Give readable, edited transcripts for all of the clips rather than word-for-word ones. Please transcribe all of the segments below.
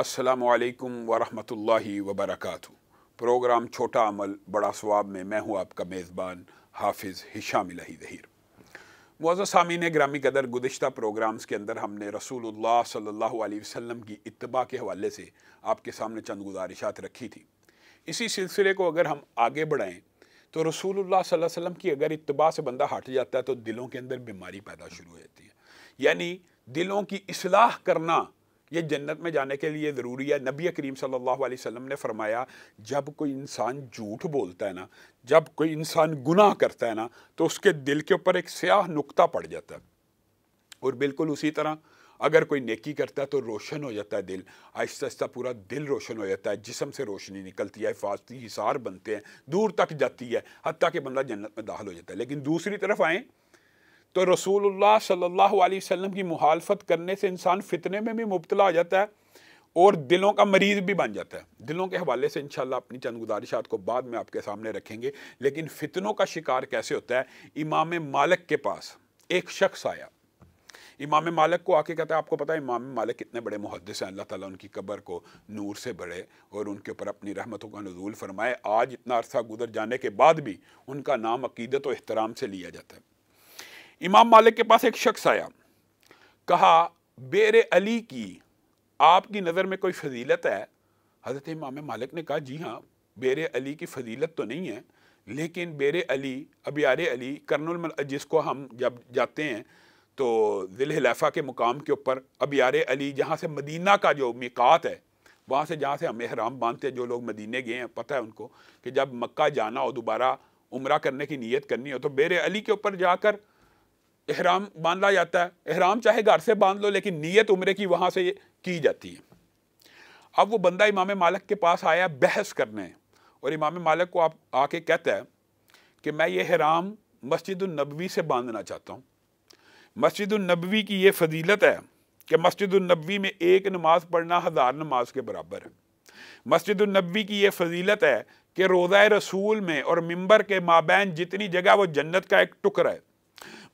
अस्सलामु अलैकुम वरहमतुल्लाहि वबरकातुहू। प्रोग्राम छोटा अमल बड़ा सवाब में मैं हूँ आपका मेज़बान हाफिज़ हिशाम इलाही ज़हीर। मुअज़्ज़ज़ सामीन ग्रामी कदर, गुज़िश्ता प्रोग्राम्स के अंदर हमने रसूलुल्लाह सल्लल्लाहु अलैहि वसल्लम की इत्तिबा के हवाले से आपके सामने चंद गुज़ारिशात रखी थी। इसी सिलसिले को अगर हम आगे बढ़ाएँ तो रसूलुल्लाह सल्लल्लाहु अलैहि वसल्लम की अगर इत्तिबा से बंदा हट जाता है तो दिलों के अंदर बीमारी पैदा शुरू हो जाती है, यानी दिलों की इस्लाह करना ये जन्नत में जाने के लिए ज़रूरी है। नबी करीम सल्लल्लाहु अलैहि वसल्लम ने फरमाया, जब कोई इंसान झूठ बोलता है ना, जब कोई इंसान गुनाह करता है ना, तो उसके दिल के ऊपर एक स्याह नुक्ता पड़ जाता है। और बिल्कुल उसी तरह अगर कोई नेकी करता है तो रोशन हो जाता है दिल, आहिस्ता आहिस्ता पूरा दिल रोशन हो जाता है, जिस्म से रोशनी निकलती है, हिफाजती हिसार बनते हैं, दूर तक जाती है, हत्ता कि बंदा जन्नत में दाखिल हो जाता है। लेकिन दूसरी तरफ आएँ तो रसूलुल्लाह सल्लल्लाहु अलैहि वसल्लम की मुखालफत करने से इंसान फितने में भी मुब्तला हो जाता है और दिलों का मरीज़ भी बन जाता है। दिलों के हवाले से इंशाअल्लाह अपनी चंद गुज़ारिशात को बाद में आपके सामने रखेंगे। लेकिन फितनों का शिकार कैसे होता है, इमाम मालिक के पास एक शख्स आया। इमाम मालिक को आके कहता है, आपको पता है इमाम मालिक कितने बड़े मुहद्दिस हैं, अल्लाह ताला उनकी कब्र को नूर से भरे और उनके ऊपर अपनी रहमतों का नुज़ूल फरमाए। आज इतना अरसा गुजर जाने के बाद भी उनका नाम अकीदत और एहतराम से लिया जाता है। इमाम मालिक के पास एक शख्स आया, कहा, बेरे अली की आपकी नज़र में कोई फजीलत है? हज़रत इमाम मालिक ने कहा, जी हाँ, बेरे अली की फजीलत तो नहीं है, लेकिन बेरे अली, अबियारे अली, कर्नुल, जिसको हम जब जाते हैं तो ज़िल हिलैफ़ा के मुकाम के ऊपर अबियारे अली, जहाँ से मदीना का जो मिकात है, वहाँ से जहाँ से हम एहराम बांधते हैं, जो लोग मदीने गए हैं पता है उनको कि जब मक्का जाना हो, दोबारा उम्रा करने की नीयत करनी हो, तो बेरे अली के ऊपर जाकर एहराम बांधा जाता है। एहराम चाहे घर से बांध लो, लेकिन नीयत उम्रे की वहाँ से की जाती है। अब वो बंदा इमाम मालिक के पास आया बहस करने, और इमाम मालिक को आप आके कहता है कि मैं ये एहराम मस्जिद नबवी से बांधना चाहता हूँ। मस्जिद नबवी की ये फजीलत है कि मस्जिद नबवी में एक नमाज पढ़ना 1000 नमाज के बराबर है। मस्जिद नबवी की ये फजीलत है कि रोज़ा रसूल में और मिंबर के माबैन जितनी जगह वो जन्नत का एक टुकड़ा है।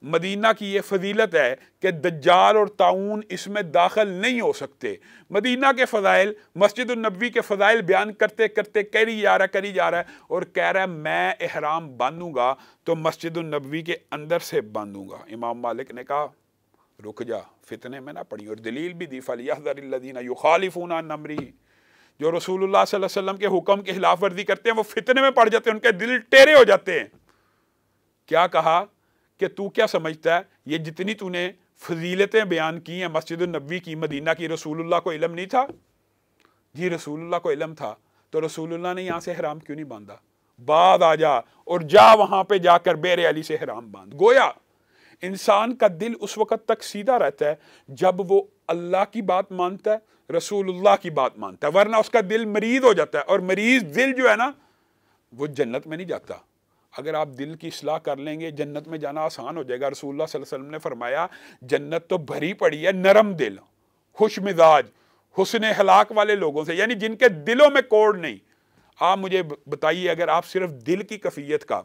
मदीना की ये फजीलत है कि दज्जाल और ताऊन इसमें दाखिल नहीं हो सकते। मदीना के फ़ज़ाइल, मस्जिद नबवी के फ़ज़ाइल बयान करते करते करी जा रहा है और कह रहा है मैं एहराम बांधूंगा तो मस्जिद नबवी के अंदर से बांधूंगा। इमाम मालिक ने कहा, रुक जा, फितने में ना पड़ी। और दलील भी दी, फलियहज़रिल्लज़ीना युखालिफूना अन अम्रिही, जो रसूलुल्लाह सल्लल्लाहु अलैहि वसल्लम के हुक्म की खिलाफ वर्जी करते हैं वो फितने में पड़ जाते हैं, उनके दिल टेढ़े हो जाते हैं। क्या कहा कि तू क्या समझता है, ये जितनी तूने फजीलतें बयान की हैं मस्जिद नबवी की, मदीना की, रसूलुल्लाह को इल्म नहीं था? जी रसूलुल्लाह को इल्म था, तो रसूलुल्लाह ने यहाँ से हराम क्यों नहीं बांधा? बाद आ जा और जा वहाँ पे जाकर बेरे अली से हराम बांध। गोया इंसान का दिल उस वक़्त तक सीधा रहता है जब वो अल्लाह की बात मानता है, रसूलुल्लाह की बात मानता है, वरना उसका दिल मरीज हो जाता है। और मरीज दिल जो है ना, वो जन्नत में नहीं जाता। अगर आप दिल की इस्लाह कर लेंगे, जन्नत में जाना आसान हो जाएगा। रसूलुल्लाह सल्लल्लाहु अलैहि वसल्लम ने फरमाया, जन्नत तो भरी पड़ी है नरम दिल, खुश मिजाज, हुस्न हलाक वाले लोगों से, यानी जिनके दिलों में कोड़ नहीं। आप मुझे बताइए, अगर आप सिर्फ दिल की कैफियत का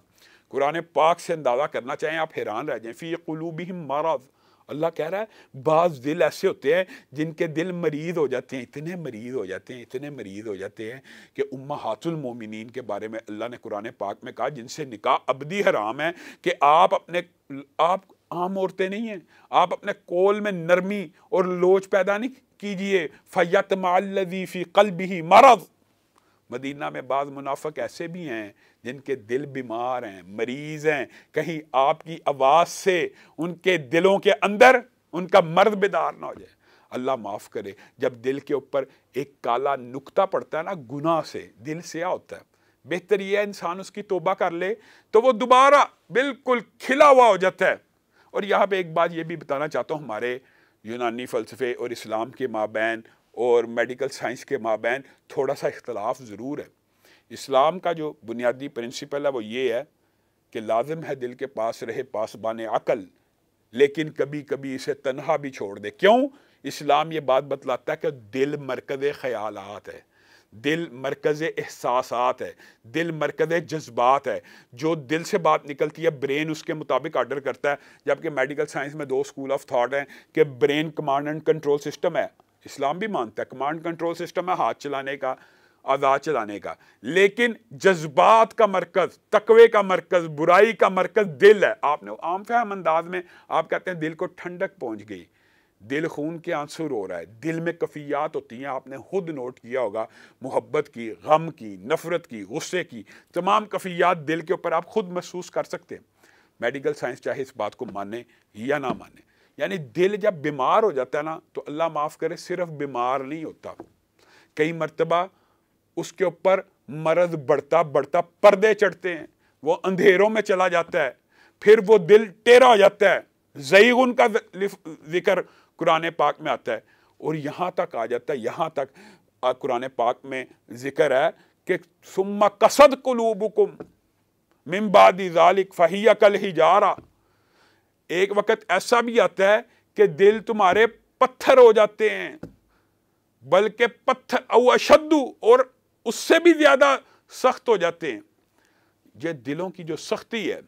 कुरान पाक से अंदाज़ा करना चाहें, आप हैरान रह जाएं। फ़ी क़ुलूबिहिम मरज़, अल्लाह कह रहा है बाज़ दिल ऐसे होते हैं जिनके दिल मरीज़ हो जाते हैं, इतने मरीज़ हो जाते हैं, इतने मरीज़ हो जाते हैं कि उम्महातुल मोमिनीन के बारे में अल्लाह ने कुरान पाक में कहा, जिनसे निकाह अबदी हराम है, कि आप आम औरतें नहीं हैं, आप अपने कोल में नरमी और लोच पैदा नहीं कीजिए। फ़यतमअल्लज़ी फ़ी क़ल्बिही मरज़, मदीना में बाज़ मुनाफिक ऐसे भी हैं जिनके दिल बीमार हैं, मरीज़ हैं, कहीं आपकी आवाज़ से उनके दिलों के अंदर उनका मर्द बेदार ना हो जाए। अल्लाह माफ़ करे, जब दिल के ऊपर एक काला नुक्ता पड़ता है ना, गुनाह से दिल स्याह होता है, बेहतर यह है इंसान उसकी तौबा कर ले तो वो दोबारा बिल्कुल खिला हुआ हो जाता है। और यहाँ पे एक बात ये भी बताना चाहता हूँ, हमारे यूनानी फ़लसफ़े और इस्लाम के माबैन और मेडिकल साइंस के माबैन थोड़ा सा इख्तलाफ ज़रूर है। इस्लाम का जो बुनियादी प्रिंसिपल है वो ये है कि लाजिम है दिल के पास रहे पासबान अक़ल, लेकिन कभी कभी इसे तन्हा भी छोड़ दे। क्यों? इस्लाम ये बात बतलाता है कि दिल मरकज़ ख़यालात है, दिल मरकज़ एहसासात है, दिल मरकज़ जज्बात है। जो दिल से बात निकलती है ब्रेन उसके मुताबिक ऑर्डर करता है। जबकि मेडिकल साइंस में 2 स्कूल ऑफ थाट हैं कि brain command and control system है, اسلام بھی مانتا ہے کمانڈ کنٹرول سسٹم ہے ہاتھ چلانے کا، آزاد چلانے کا، لیکن جذبات کا مرکز، تقوی کا مرکز، برائی کا مرکز دل ہے۔ آپ نے عام فہم انداز میں آپ کہتے ہیں دل کو ٹھنڈک پہنچ گئی، دل خون کے آنسر ہو رہا ہے، دل میں کفیات ہوتی ہیں، آپ نے خود نوٹ کیا ہوگا، محبت کی، غم کی، نفرت کی، غصے کی، تمام کفیات دل کے اوپر آپ خود محسوس کر سکتے ہیں۔ میڈیکل سائنس چاہے اس بات کو مانے یا نہ مانے، یعنی دل جب بیمار ہو جاتا ہے نا تو اللہ معاف کرے صرف بیمار نہیں ہوتا، کئی مرتبہ اس کے اوپر مرض بڑھتا بڑھتا پردے چڑھتے ہیں، وہ اندھیروں میں چلا جاتا ہے، پھر وہ دل ٹیڑھا ہو جاتا ہے، زیغن کا ذکر قرآن پاک میں آتا ہے، اور یہاں تک آ جاتا ہے، یہاں تک قرآن پاک میں ذکر ہے کہ ثم قست قلوبکم من بعد ذلک فہی کالحجارہ، ایک وقت ایسا بھی آتا ہے کہ دل تمہارے پتھر ہو جاتے ہیں، بلکہ پتھر او اشد، اور اس سے بھی زیادہ سخت ہو جاتے ہیں۔ یہ دلوں کی جو سختی ہے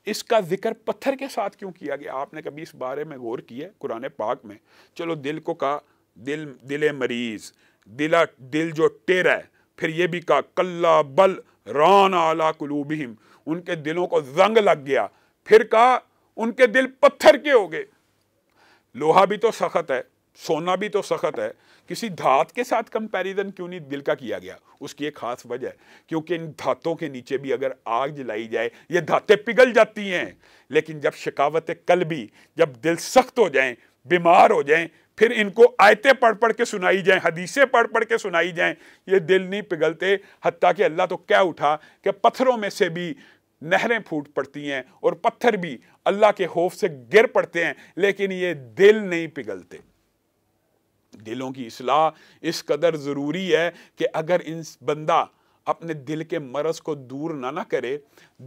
اس کا ذکر پتھر کے ساتھ کیوں کیا گیا؟ آپ نے کبھی اس بارے میں غور کیا ہے؟ قرآن پاک میں چلو دل کو کہا دل مریض، دل جو ٹیڑھا ہے، پھر یہ بھی کہا کلا بل ران علی قلوبہم، ان کے دلوں کو زنگ لگ گیا، پھر کہا ان کے دل پتھر کے ہو گئے۔ لوہا بھی تو سخت ہے، سونا بھی تو سخت ہے، کسی دھات کے ساتھ کمپیریزن کیوں نہیں دل کا کیا گیا؟ اس کی ایک خاص وجہ ہے، کیونکہ ان دھاتوں کے نیچے بھی اگر آگ جلائی جائے یہ دھاتیں پگھل جاتی ہیں، لیکن جب شکاوت قلبی، جب دل سخت ہو جائیں، بیمار ہو جائیں، پھر ان کو آیتیں پڑھ پڑھ کے سنائی جائیں، حدیثیں پڑھ پڑھ کے سنائی جائیں، یہ دل نہیں پگھلتے۔ حتیٰ کہ اللہ تو کہہ اٹھا کہ پتھروں میں سے بھی نہریں پھوٹ پڑتی ہیں اور پتھر بھی اللہ کے خوف سے گر پڑتے ہیں، لیکن یہ دل نہیں پگھلتے۔ دلوں کی اصلاح اس قدر ضروری ہے کہ اگر بندہ اپنے دل کے مرض کو دور نہ کرے،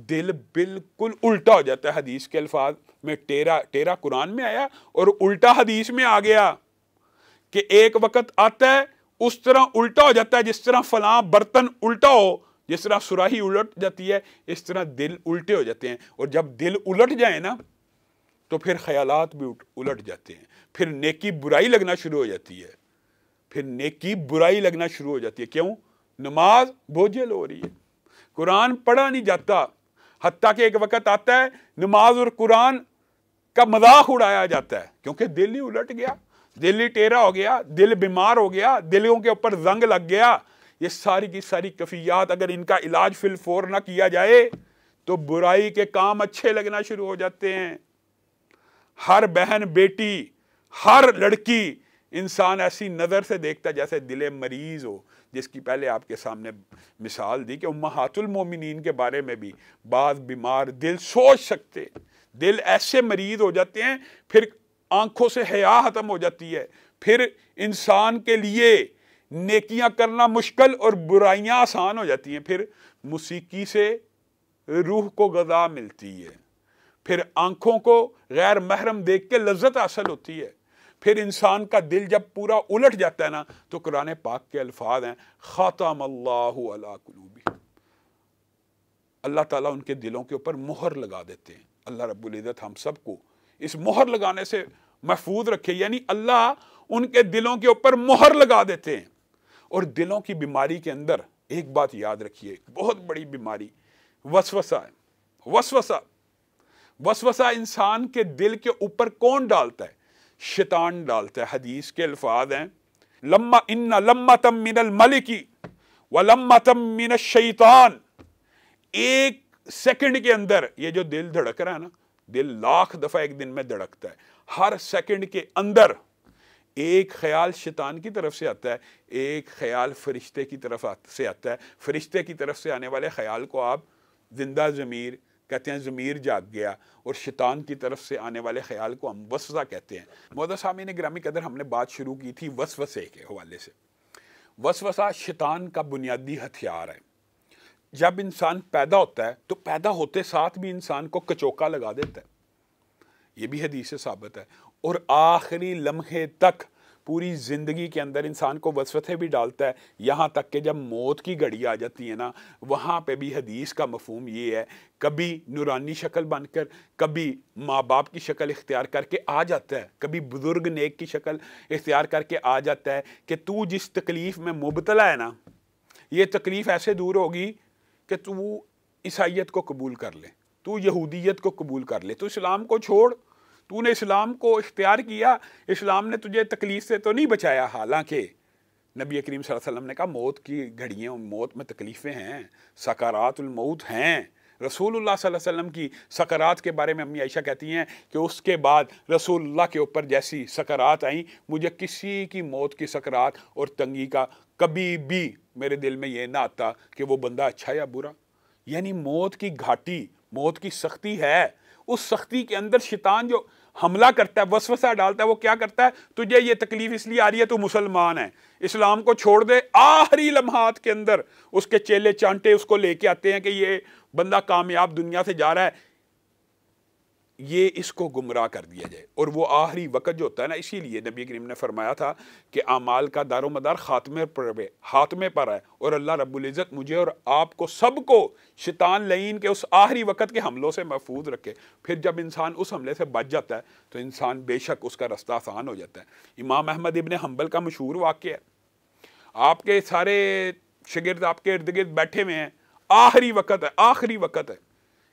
دل بالکل الٹا ہو جاتا ہے۔ حدیث کے الفاظ میں ٹیرا قرآن میں آیا اور الٹا حدیث میں آ گیا کہ ایک وقت آتا ہے اس طرح الٹا ہو جاتا ہے جس طرح فلاں برتن الٹا ہو، جس طرح سراہی الٹ جاتی ہے، اس طرح دل الٹے ہو جاتے ہیں، اور جب دل الٹ جائیں نا تو پھر خیالات بھی الٹ جاتے ہیں، پھر نیکی برائی لگنا شروع ہو جاتی ہے، پھر نیکی برائی لگنا شروع ہو جاتی ہے۔ کیوں؟ نماز بوجھل ہو رہی ہے، قرآن پڑھا نہیں جاتا، حتیٰ کہ ایک وقت آتا ہے نماز اور قرآن کا مذاق اڑایا جاتا ہے، کیونکہ دل ہی الٹ گیا، دل ہی ٹیڑھا ہو گیا، دل بیمار ہو گیا، دلوں کے اوپر زنگ لگ گیا۔ یہ ساری کی ساری کفیات اگر ان کا علاج فی الفور نہ کیا جائے تو برائی کے کام اچھے لگنا شروع ہو جاتے ہیں۔ ہر بہن بیٹی، ہر لڑکی انسان ایسی نظر سے دیکھتا ہے جیسے دل مریض ہو، جس کی پہلے آپ کے سامنے مثال دی کہ امہات المومنین کے بارے میں بھی بعض بیمار دل سوچ سکتے، دل ایسے مریض ہو جاتے ہیں، پھر آنکھوں سے حیا ختم ہو جاتی ہے، پھر انسان کے لیے نیکیاں کرنا مشکل اور برائیاں آسان ہو جاتی ہیں، پھر موسیقی سے روح کو غذا ملتی ہے، پھر آنکھوں کو غیر محرم دیکھ کے لذت حاصل ہوتی ہے، پھر انسان کا دل جب پورا الٹ جاتا ہے نا تو قرآن پاک کے الفاظ ہیں خاتم اللہ علی قلوبہم، اللہ تعالیٰ ان کے دلوں کے اوپر مہر لگا دیتے ہیں۔ اللہ رب العزت ہم سب کو اس مہر لگانے سے محفوظ رکھے، یعنی اللہ ان کے دلوں کے اوپر مہر لگا دیتے ہیں۔ اور دلوں کی بیماری کے اندر ایک بات یاد رکھیے، بہت بڑی بیماری وسوسہ ہے۔ وسوسہ انسان کے دل کے اوپر کون ڈالتا ہے؟ شیطان ڈالتا ہے۔ حدیث کے الفاظ ہیں لمۃ من الملک ولمۃ من الشیطان، ایک سیکنڈ کے اندر یہ جو دل دھڑک رہا ہے نا، دل لاکھ دفعہ ایک دن میں دھڑکتا ہے، ہر سیکنڈ کے اندر ایک خیال شیطان کی طرف سے آتا ہے، ایک خیال فرشتے کی طرف سے آتا ہے۔ فرشتے کی طرف سے آنے والے خیال کو آپ زندہ ضمیر کہتے ہیں، ضمیر جاگ گیا، اور شیطان کی طرف سے آنے والے خیال کو ہم وسوسہ کہتے ہیں۔ معزز سامعین گرامی قدر، ہم نے بات شروع کی تھی وسوسے کے حوالے سے۔ وسوسہ شیطان کا بنیادی ہتھیار ہے۔ جب انسان پیدا ہوتا ہے تو پیدا ہوتے ساتھ بھی انسان کو کچوکا لگا دیتا ہے، یہ بھی حدیث سے ثابت ہے، اور آخری لمحے تک پوری زندگی کے اندر انسان کو وسوسے بھی ڈالتا ہے، یہاں تک کہ جب موت کی گھڑی آ جاتی ہے نا، وہاں پہ بھی حدیث کا مفہوم یہ ہے، کبھی نورانی شکل بن کر، کبھی ماں باپ کی شکل اختیار کر کے آ جاتا ہے، کبھی بزرگ نیک کی شکل اختیار کر کے آ جاتا ہے کہ تو جس تکلیف میں مبتلا ہے نا، یہ تکلیف ایسے دور ہوگی کہ تو عیسائیت کو قبول کر لے، تو یہودیت کو قبول کر لے، تو اسلام کو چھوڑ، تو نے اسلام کو اختیار کیا، اسلام نے تجھے تکلیف سے تو نہیں بچایا۔ حالانکہ نبی کریم صلی اللہ علیہ وسلم نے کہا موت کی گھڑیاں، موت میں تکلیفیں ہیں، سکرات الموت ہیں۔ رسول اللہ صلی اللہ علیہ وسلم کی سکرات کے بارے میں امی عائشہ کہتی ہیں کہ اس کے بعد رسول اللہ کے اوپر جیسی سکرات آئیں، مجھے کسی کی موت کی سکرات اور تنگی کا کبھی بھی میرے دل میں یہ نہ آتا کہ وہ بندہ اچھا یا برا۔ یعنی موت کی گھاٹی، موت کی سختی ہے، اس سختی کے اندر شیطان جو حملہ کرتا ہے، وسوسہ ڈالتا ہے، وہ کیا کرتا ہے؟ تجھے یہ تکلیف اس لیے آ رہی ہے تو مسلمان ہے، اسلام کو چھوڑ دے۔ آخری لمحات کے اندر اس کے چیلے چانٹے اس کو لے کے آتے ہیں کہ یہ بندہ کامیاب دنیا سے جا رہا ہے، یہ اس کو گمراہ کر دیا جائے۔ اور وہ آخری وقت جو ہوتا ہے نا، اسی لیے نبی کریم نے فرمایا تھا کہ اعمال کا دار و مدار خاتمے پر ہے، اور اللہ رب العزت مجھے اور آپ کو سب کو شیطان لعین کے اس آخری وقت کے حملوں سے محفوظ رکھے۔ پھر جب انسان اس حملے سے بچ جاتا ہے تو انسان بے شک اس کا رستہ آسان ہو جاتا ہے۔ امام احمد ابن حنبل کا مشہور واقعہ ہے، آپ کے سارے شاگرد آپ کے ارد گرد بیٹھے ہوئے ہیں، آخری وقت ہے، آخری وقت ہے،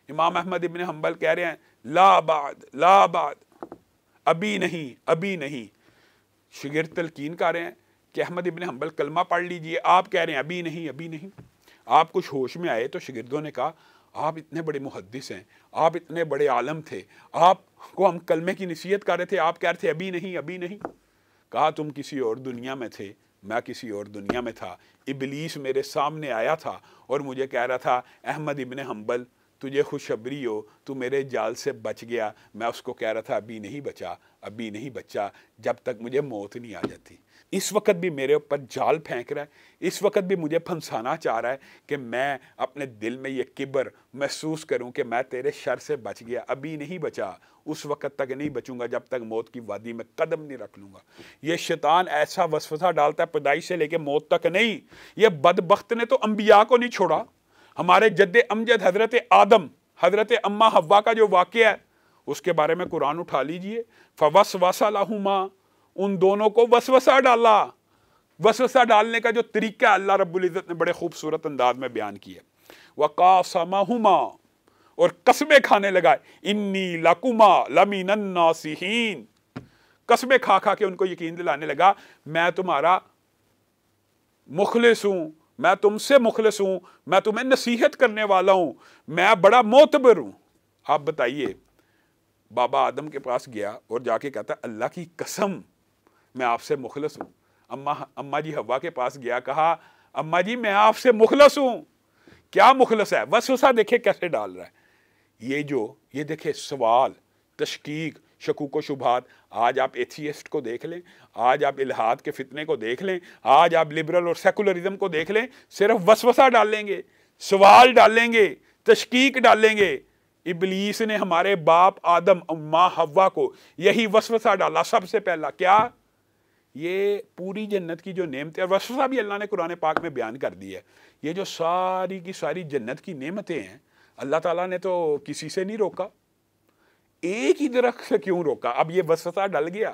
امام احمد ابن حنبل کہہ رہے ہیں لا بعد، لا بعد، ابھی نہیں، ابھی نہیں۔ شاگرد تلقین کر رہے ہیں کہ احمد ابن حنبل کلمہ پڑھ لیجئے، آپ کہہ رہے ہیں ابھی نہیں، ابھی نہیں۔ آپ کچھ ہوش میں آئے تو شاگردوں نے کہا آپ اتنے بڑے محدث ہیں، آپ اتنے بڑے عالم تھے، آپ کو ہم کلمے کی نصیحت کر رہے تھے، آپ کہہ رہے تھے ابھی نہیں، ابھی نہیں۔ کہا تم کسی اور دنیا میں تھے، میں کسی اور دنیا میں تھا، ابلیس میرے سامنے آیا تھا اور مجھے کہہ رہا تھا احمد ابن حنبل تجھے خوشخبری ہو، تو میرے جال سے بچ گیا۔ میں اس کو کہہ رہا تھا ابھی نہیں بچا، ابھی نہیں بچا، جب تک مجھے موت نہیں آ جاتی۔ اس وقت بھی میرے اوپر جال پھینک رہا ہے، اس وقت بھی مجھے پھنسانا چاہ رہا ہے کہ میں اپنے دل میں یہ کبر محسوس کروں کہ میں تیرے شر سے بچ گیا، ابھی نہیں بچا، اس وقت تک نہیں بچوں گا جب تک موت کی وادی میں قدم نہیں رکھ لوں گا۔ یہ شیطان ایسا وسوسہ ڈالتا ہے پیدائش سے لے کے موت تک نہیں۔ یہ بدبخت نے تو انبیاء کو نہیں چھوڑا۔ ہمارے جد امجد حضرت آدم، حضرت اماں حوا کا جو واقعہ ہے، اس کے بارے میں قرآن اٹھا لیجئے، فوسوس لہما، ان دونوں کو وسوسہ ڈالا۔ وسوسہ ڈالنے کا جو طریقہ اللہ رب العزت نے بڑے خوبصورت انداز میں بیان کیا، وقاسمہما، اور قسمیں کھانے لگا، انی لکما لمن الناصحین، قسمیں کھا کھا کے ان کو یقین دلانے لگا میں تمہارا مخلص ہوں، میں تم سے مخلص ہوں، میں تمہیں نصیحت کرنے والا ہوں، میں بڑا معتبر ہوں۔ آپ بتائیے، بابا آدم کے پاس گیا اور جا کے کہتا اللہ کی قسم میں آپ سے مخلص ہوں۔ اماں جی حوا کے پاس گیا، کہا اماں جی میں آپ سے مخلص ہوں۔ کیا مخلص ہے؟ وسوسہ دیکھے کیسے ڈال رہا ہے۔ یہ دیکھے سوال، تشکیک، شکوک و شبہات۔ آج آپ ایتھیسٹ کو دیکھ لیں، آج آپ الہاد کے فتنے کو دیکھ لیں، آج آپ لبرل اور سیکولرزم کو دیکھ لیں، صرف وسوسہ ڈالیں گے، سوال ڈالیں گے، تشکیک ڈالیں گے۔ ابلیس نے ہمارے باپ آدم، اماں حوا کو یہی وسوسہ ڈالا سب سے پہلا۔ کیا؟ یہ پوری جنت کی جو نعمتیں، اور وسوسہ بھی اللہ نے قرآن پاک میں بیان کر دی ہے، یہ جو ساری کی ساری جنت کی نعمتیں ہیں، اللہ تعالیٰ نے تو کسی سے نہیں روکا، ایک ہی درخت سے کیوں روکا؟ اب یہ وسوسہ ڈل گیا،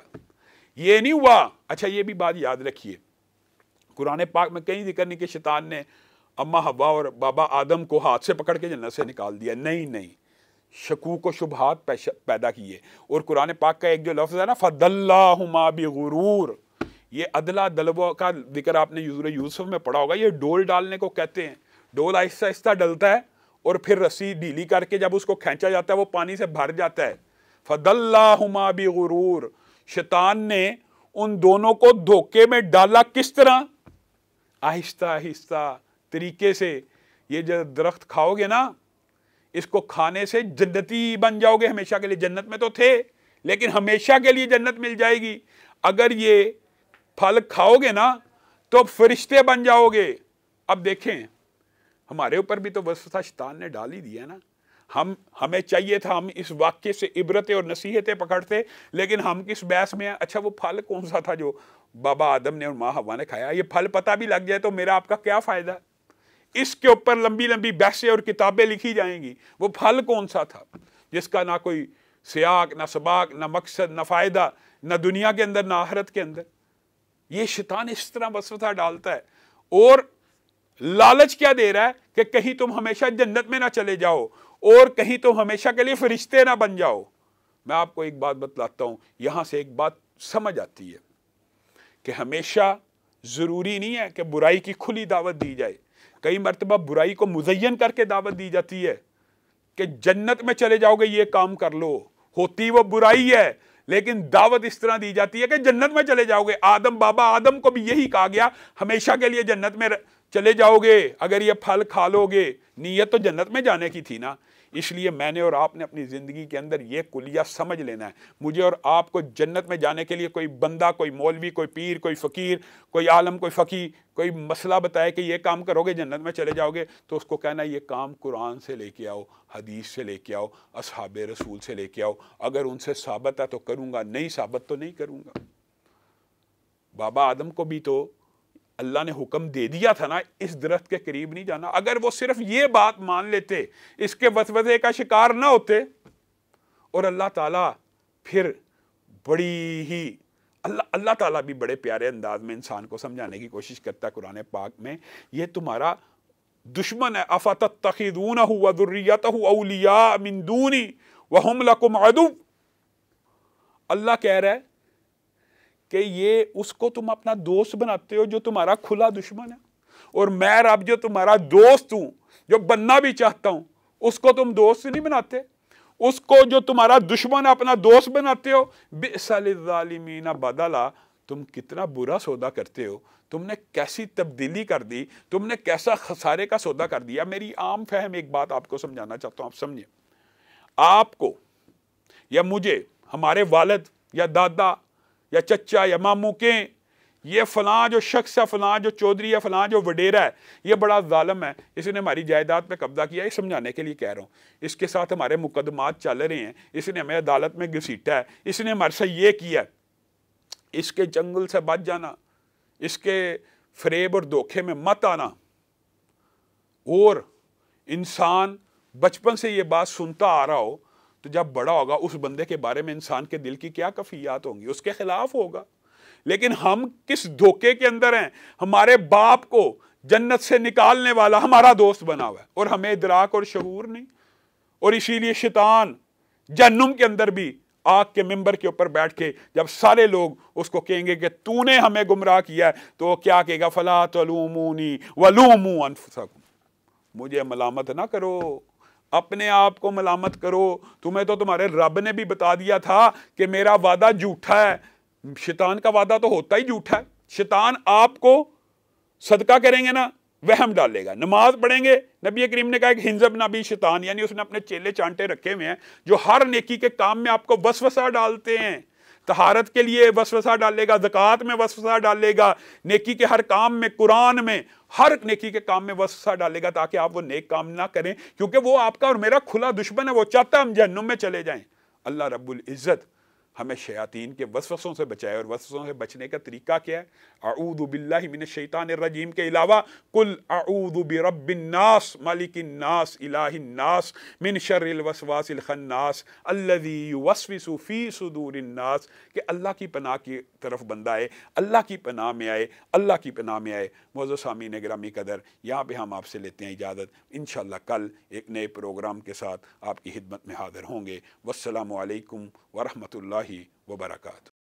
یہ نہیں ہوا۔ اچھا یہ بھی بات یاد رکھیے، قرآن پاک میں کہیں ذکر نہیں کہ شیطان نے اماں حوا اور بابا آدم کو ہاتھ سے پکڑ کے جنت سے نکال دیا، نہیں، شکوک و شبہات پیدا کیے۔ اور قرآن پاک کا ایک جو لفظ ہے نا فَدَلَّاهُمَا بِغُرُورٍ، یہ عدلہ دلو کا ذکر آپ نے سورہ یوسف میں پڑھا ہوگا۔ یہ ڈول ڈالنے کو کہتے ہیں، ڈول آہستہ آہستہ ڈلتا ہے اور پھر رسی ڈھیلی کر کے جب اس کو کھینچا جاتا ہے وہ پانی سے بھر جاتا ہے۔ فَدَلَّاهُمَا بِغُرُورٍ، شیطان نے ان دونوں کو دھوکے میں ڈالا۔ کس طرح؟ آہستہ آہستہ طریقے سے۔ یہ جو درخت کھاؤ گے نا، اس کو کھانے سے جنتی بن جاؤ گے ہمیشہ کے لیے۔ جنت میں تو تھے لیکن ہمیشہ کے لیے جنت مل جائے گی۔ اگر یہ پھل کھاؤ گے نا تو فرشتے بن جاؤ گے۔ اب دیکھیں ہمارے اوپر بھی تو وسوسہ شیطان نے ڈال ہی دیا نا۔ ہمیں چاہیے تھا ہم اس واقعے سے عبرتیں اور نصیحتیں پکڑتے، لیکن ہم کس بحث میں ہیں؟ اچھا وہ پھل کون سا تھا جو बाबा आदम ने और माँ हवा ने खाया, ये फल पता भी लग जाए तो मेरा आपका क्या फ़ायदा? इसके ऊपर लंबी लंबी बहसें और किताबें लिखी जाएंगी। वो फल कौन सा था जिसका ना कोई सियाक, ना सबाक, ना मकसद, ना फ़ायदा, ना दुनिया के अंदर, ना आखिरत के अंदर। ये शैतान इस तरह वसवसा डालता है और लालच क्या दे रहा है कि कहीं तुम हमेशा जन्नत में ना चले जाओ और कहीं तुम हमेशा के लिए फरिश्ते ना बन जाओ। मैं आपको एक बात बतलाता हूँ, यहाँ से एक बात समझ आती है कि हमेशा ज़रूरी नहीं है कि बुराई की खुली दावत दी जाए। कई मरतबा बुराई को मुज़य्यन करके दावत दी जाती है कि जन्नत में चले जाओगे, ये काम कर लो। होती वो बुराई है लेकिन दावत इस तरह दी जाती है कि जन्नत में चले जाओगे। बाबा आदम को भी यही कहा गया, हमेशा के लिए जन्नत में चले जाओगे अगर ये फल खा लोगे। नीयत तो जन्नत में जाने की थी ना। इसलिए मैंने और आपने अपनी ज़िंदगी के अंदर ये कुलिया समझ लेना है। मुझे और आपको जन्नत में जाने के लिए कोई बंदा, कोई मौलवी, कोई पीर, कोई फ़कीर, कोई आलम, कोई फ़की कोई मसला बताए कि ये काम करोगे जन्नत में चले जाओगे, तो उसको कहना ये काम कुरान से लेके आओ, हदीस से लेके आओ, असहाबे रसूल से लेके आओ। अगर उनसे साबित है तो करूँगा, नहीं साबित तो नहीं करूँगा। बाबा आदम को भी तो अल्लाह ने हुक्म दे दिया था ना, इस दरख्त के करीब नहीं जाना। अगर वो सिर्फ ये बात मान लेते, इसके वसवसे का शिकार ना होते, और अल्लाह ताला फिर बड़ी ही अल्लाह ताला भी बड़े प्यारे अंदाज में इंसान को समझाने की कोशिश करता है कुरान पाक में, ये तुम्हारा दुश्मन है। अफतत्तखिज़ूनहु व ज़ुर्रियतहु औलिया मिन दूनी व हुम लकुम अदु। अल्लाह कह रहा है कि ये उसको तुम अपना दोस्त बनाते हो जो तुम्हारा खुला दुश्मन है, और मैं रब जो तुम्हारा दोस्त हूं, जो बनना भी चाहता हूं, उसको तुम दोस्त नहीं बनाते। उसको जो तुम्हारा दुश्मन है अपना दोस्त बनाते हो। बिअसलिज़्ज़ालिमीना बदला, तुम कितना बुरा सौदा करते हो। तुमने कैसी तब्दीली कर दी, तुमने कैसा खसारे का सौदा कर दिया। मेरी आम फहम एक बात आपको समझाना चाहता हूं, आप समझिए। आपको या मुझे हमारे वालिद या दादा या चचा या मामू के ये फलां जो शख्स है, फलां जो चौधरी है, फलां जो वडेरा है, ये बड़ा जालिम है, इसने हमारी जायदाद पे कब्जा किया, ये समझाने के लिए कह रहा हूँ। इसके साथ हमारे मुकदमात चल रहे हैं, इसने हमें अदालत में घसीटा है, इसने हमारे से ये किया। इसके जंगल से बच जाना, इसके फरेब और धोखे में मत आना। और इंसान बचपन से ये बात सुनता आ रहा हो तो जब बड़ा होगा उस बंदे के बारे में इंसान के दिल की क्या कफियात होंगी, उसके खिलाफ होगा। लेकिन हम किस धोखे के अंदर हैं, हमारे बाप को जन्नत से निकालने वाला हमारा दोस्त बना हुआ है और हमें इदराक और शऊर नहीं। और इसीलिए शैतान जहन्नुम के अंदर भी आग के मिंबर के ऊपर बैठ के जब सारे लोग उसको कहेंगे कि तूने हमें गुमराह किया है, तो वो क्या कहेगा, फला तलूमूनी वलूमू अनफुसकुम, मुझे मलामत ना करो, अपने आप को मलामत करो। तुम्हें तो तुम्हारे रब ने भी बता दिया था कि मेरा वादा झूठा है। शैतान का वादा तो होता ही झूठा है। शैतान आपको सदका करेंगे ना, वहम डालेगा। नमाज पढ़ेंगे, नबी करीम ने कहा कि हिंजब नबी शैतान, यानी उसने अपने चेले चांटे रखे हुए हैं जो हर नेकी के काम में आपको वसवसा डालते हैं। तहारत के लिए वसवसा डालेगा, ज़कात में वसवसा डालेगा, नेकी के हर काम में, कुरान में हर नेकी के काम में वसवसा डालेगा ताकि आप वो नेक काम ना करें, क्योंकि वो आपका और मेरा खुला दुश्मन है। वो चाहता है हम जहन्नुम में चले जाएं। अल्लाह रब्बुल इज़्ज़त हमें शयातीन के वसवसों से बचाए। और वसवसों से बचने का तरीका क्या है? अऊज़ु बिल्लाहि मिनश शैतानिर रजीम के अलावा कुल अऊज़ु बिरब्बिन नास मालिकिन नास इलाहिन नास मिन शर्रिल वसवासिल खन्नास अल्लज़ी युवस्विसु फी सुदूरिन नास, कि अल्लाह की पनाह की तरफ बंदा आए, अल्लाह की पनाह में आए, अल्लाह की पनाह में आए। मौजूद सामीन गिरामी कदर, यहाँ पे हम आपसे लेते हैं इजाज़त। इंशाअल्लाह कल एक नए प्रोग्राम के साथ आपकी खिदमत में हाज़िर होंगे। वस्सलामु अलैकुम वरहमतुल्लाहि वबरकातुहू।